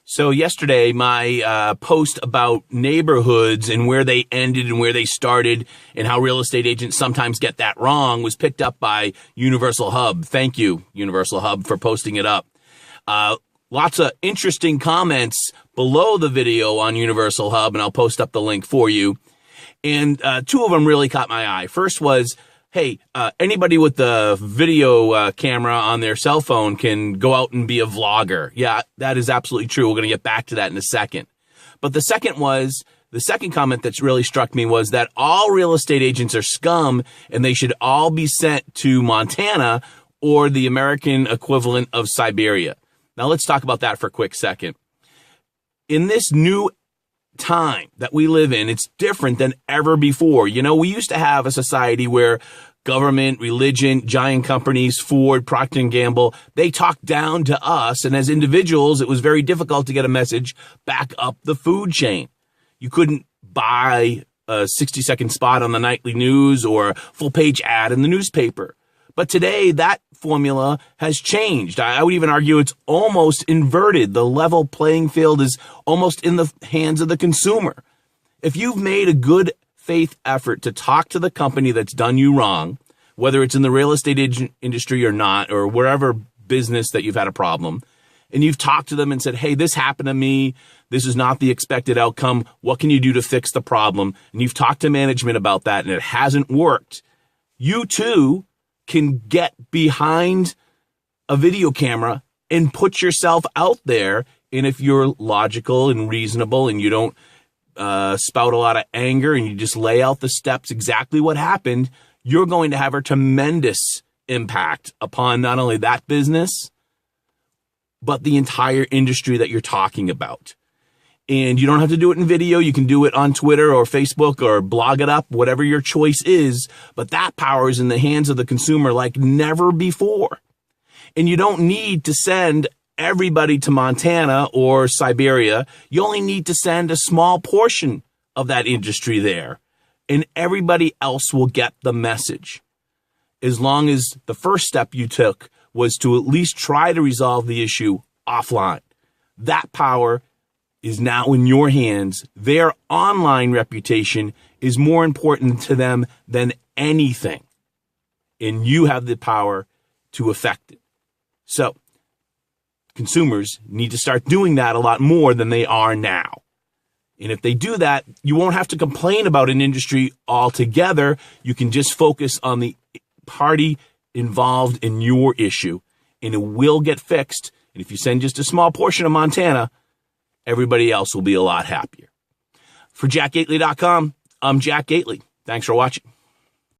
So yesterday, my post about neighborhoods and where they ended and where they started and how real estate agents sometimes get that wrong was picked up by Universal Hub. Thank you, Universal Hub, for posting it up. Lots of interesting comments below the video on Universal Hub, and I'll post up the link for you. And two of them really caught my eye. First was, hey, anybody with the video camera on their cell phone can go out and be a vlogger. Yeah, that is absolutely true. We're going to get back to that in a second. But the second comment that's really struck me was that all real estate agents are scum and they should all be sent to Montana or the American equivalent of Siberia. Now let's talk about that for a quick second. In this new time that we live in, it's different than ever before. You know, we used to have a society where government, religion, giant companies, Ford, Procter & Gamble, they talked down to us. And as individuals, it was very difficult to get a message back up the food chain. You couldn't buy a 60-second spot on the nightly news or a full-page ad in the newspaper. But today, that formula has changed. I would even argue it's almost inverted. The level playing field is almost in the hands of the consumer. If you've made a good faith effort to talk to the company that's done you wrong, whether it's in the real estate industry or not, or wherever business that you've had a problem, and you've talked to them and said, hey, this happened to me. This is not the expected outcome. What can you do to fix the problem? And you've talked to management about that and it hasn't worked. You too can get behind a video camera and put yourself out there. And if you're logical and reasonable and you don't spout a lot of anger and you just lay out the steps exactly what happened, you're going to have a tremendous impact upon not only that business, but the entire industry that you're talking about. And you don't have to do it in video. You can do it on Twitter or Facebook or blog it up, whatever your choice is. But that power is in the hands of the consumer like never before. And you don't need to send everybody to Montana or Siberia. You only need to send a small portion of that industry there. And everybody else will get the message. As long as the first step you took was to at least try to resolve the issue offline. That power is now in your hands. Their online reputation is more important to them than anything. And you have the power to affect it. So consumers need to start doing that a lot more than they are now. And if they do that, you won't have to complain about an industry altogether. You can just focus on the party involved in your issue, and it will get fixed. And if you send just a small portion of Montana, everybody else will be a lot happier. For JackGately.com, I'm Jack Gately. Thanks for watching.